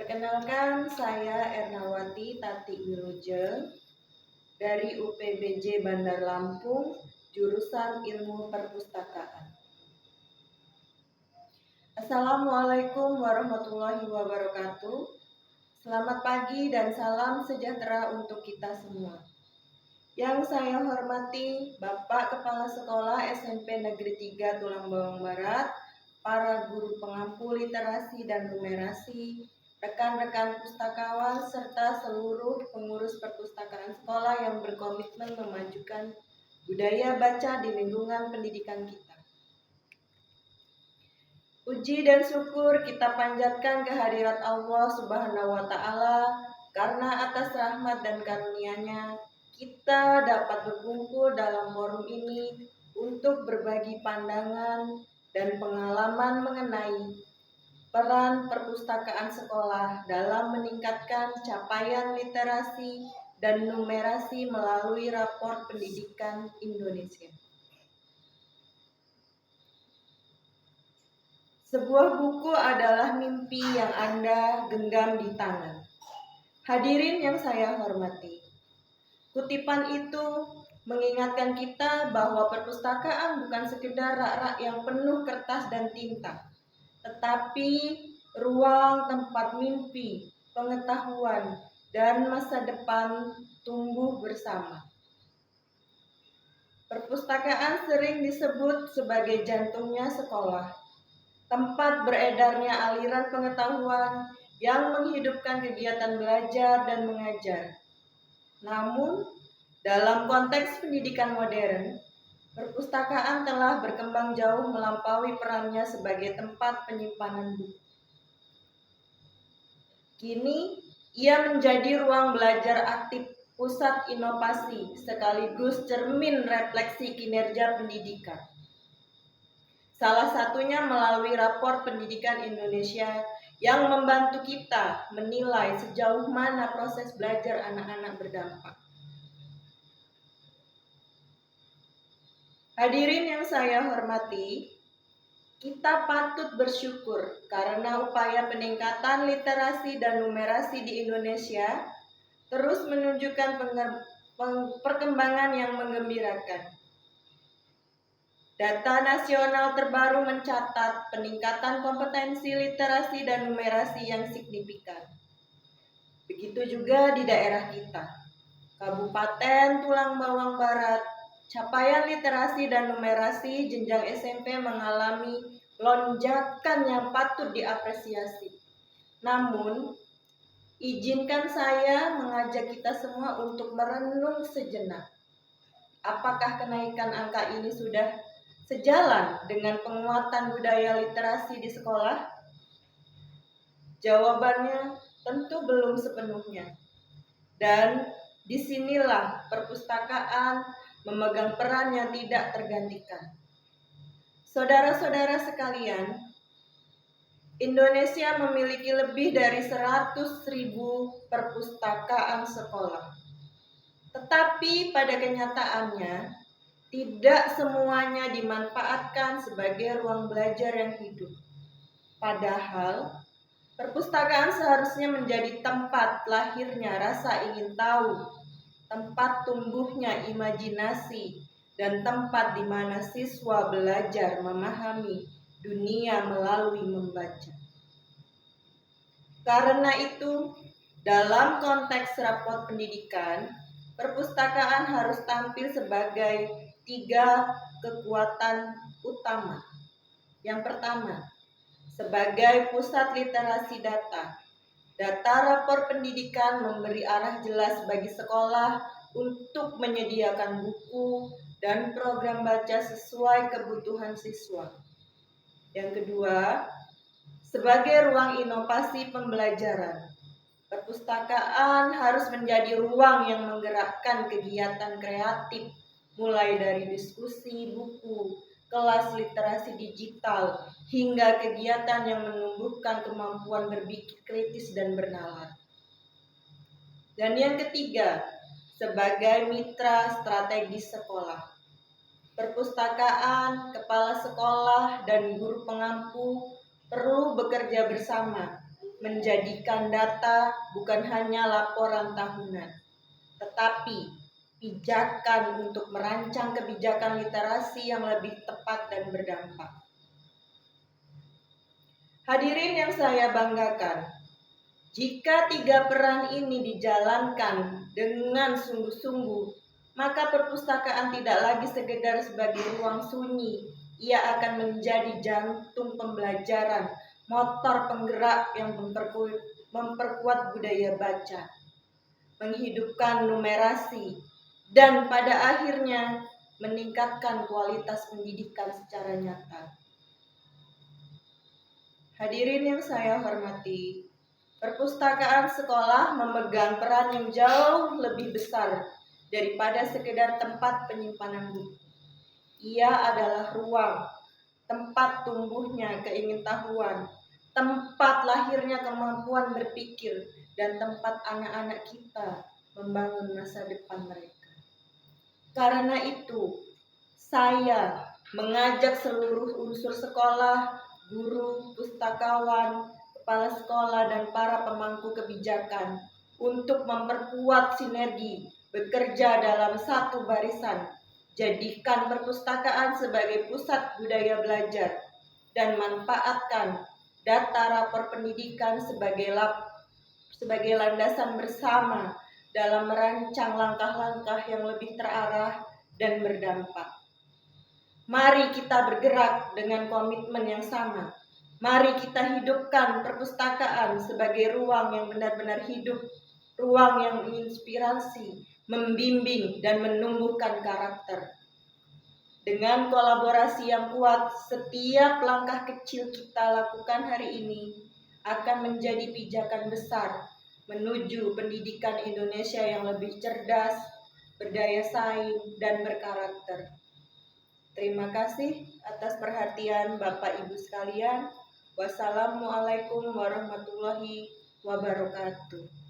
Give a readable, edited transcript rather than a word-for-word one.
Perkenalkan, saya Ernawati Tati Wilujeng dari UPBJ Bandar Lampung, jurusan Ilmu Perpustakaan. Assalamualaikum warahmatullahi wabarakatuh. Selamat pagi dan salam sejahtera untuk kita semua. Yang saya hormati Bapak Kepala Sekolah SMP Negeri 3 Tulang Bawang Barat, para guru pengampu literasi dan numerasi, rekan-rekan pustakawan, serta seluruh pengurus perpustakaan sekolah yang berkomitmen memajukan budaya baca di lingkungan pendidikan kita. Puji dan syukur kita panjatkan kehadirat Allah Subhanahu wa Ta'ala, karena atas rahmat dan karunia-Nya kita dapat berkumpul dalam forum ini untuk berbagi pandangan dan pengalaman mengenai peran perpustakaan sekolah dalam meningkatkan capaian literasi dan numerasi melalui rapor pendidikan Indonesia. Sebuah buku adalah mimpi yang Anda genggam di tangan. Hadirin yang saya hormati, kutipan itu mengingatkan kita bahwa perpustakaan bukan sekedar rak-rak yang penuh kertas dan tinta, tetapi ruang tempat mimpi, pengetahuan, dan masa depan tumbuh bersama. Perpustakaan sering disebut sebagai jantungnya sekolah, tempat beredarnya aliran pengetahuan yang menghidupkan kegiatan belajar dan mengajar. Namun, dalam konteks pendidikan modern, perpustakaan telah berkembang jauh melampaui perannya sebagai tempat penyimpanan buku. Kini, ia menjadi ruang belajar aktif, pusat inovasi, sekaligus cermin refleksi kinerja pendidikan. Salah satunya melalui rapor pendidikan Indonesia yang membantu kita menilai sejauh mana proses belajar anak-anak berdampak. Hadirin yang saya hormati, kita patut bersyukur karena upaya peningkatan literasi dan numerasi di Indonesia terus menunjukkan perkembangan yang menggembirakan. Data nasional terbaru mencatat peningkatan kompetensi literasi dan numerasi yang signifikan. Begitu juga di daerah kita, Kabupaten Tulang Bawang Barat, capaian literasi dan numerasi jenjang SMP mengalami lonjakan yang patut diapresiasi. Namun, izinkan saya mengajak kita semua untuk merenung sejenak. Apakah kenaikan angka ini sudah sejalan dengan penguatan budaya literasi di sekolah? Jawabannya tentu belum sepenuhnya. Dan disinilah perpustakaan memegang peran yang tidak tergantikan. Saudara-saudara sekalian, Indonesia memiliki lebih dari 100.000 perpustakaan sekolah. Tetapi pada kenyataannya, tidak semuanya dimanfaatkan sebagai ruang belajar yang hidup. Padahal, perpustakaan seharusnya menjadi tempat lahirnya rasa ingin tahu, tempat tumbuhnya imajinasi, dan tempat di mana siswa belajar memahami dunia melalui membaca. Karena itu, dalam konteks rapor pendidikan, perpustakaan harus tampil sebagai 3 kekuatan utama. Yang pertama, sebagai pusat literasi data. Data rapor pendidikan memberi arah jelas bagi sekolah untuk menyediakan buku dan program baca sesuai kebutuhan siswa. Yang kedua, sebagai ruang inovasi pembelajaran. Perpustakaan harus menjadi ruang yang menggerakkan kegiatan kreatif, mulai dari diskusi buku, kelas literasi digital, hingga kegiatan yang menumbuhkan kemampuan berpikir kritis dan bernalar. Dan yang ketiga, sebagai mitra strategis sekolah. Perpustakaan, kepala sekolah, dan guru pengampu perlu bekerja bersama menjadikan data bukan hanya laporan tahunan, tetapi pijakan untuk merancang kebijakan literasi yang lebih tepat dan berdampak. Hadirin yang saya banggakan, jika 3 peran ini dijalankan dengan sungguh-sungguh, maka perpustakaan tidak lagi sekedar sebagai ruang sunyi. Ia akan menjadi jantung pembelajaran, motor penggerak yang memperkuat budaya baca, menghidupkan numerasi, dan pada akhirnya meningkatkan kualitas pendidikan secara nyata. Hadirin yang saya hormati, perpustakaan sekolah memegang peran yang jauh lebih besar daripada sekedar tempat penyimpanan buku. Ia adalah ruang, tempat tumbuhnya keingintahuan, tempat lahirnya kemampuan berpikir, dan tempat anak-anak kita membangun masa depan mereka. Karena itu, saya mengajak seluruh unsur sekolah, guru, pustakawan, kepala sekolah, dan para pemangku kebijakan untuk memperkuat sinergi, bekerja dalam satu barisan, jadikan perpustakaan sebagai pusat budaya belajar, dan manfaatkan data rapor pendidikan sebagai landasan bersama dalam merancang langkah-langkah yang lebih terarah dan berdampak. Mari kita bergerak dengan komitmen yang sama. Mari kita hidupkan perpustakaan sebagai ruang yang benar-benar hidup, ruang yang menginspirasi, membimbing, dan menumbuhkan karakter. Dengan kolaborasi yang kuat, setiap langkah kecil kita lakukan hari ini akan menjadi pijakan besar menuju pendidikan Indonesia yang lebih cerdas, berdaya saing, dan berkarakter. Terima kasih atas perhatian Bapak Ibu sekalian. Wassalamualaikum warahmatullahi wabarakatuh.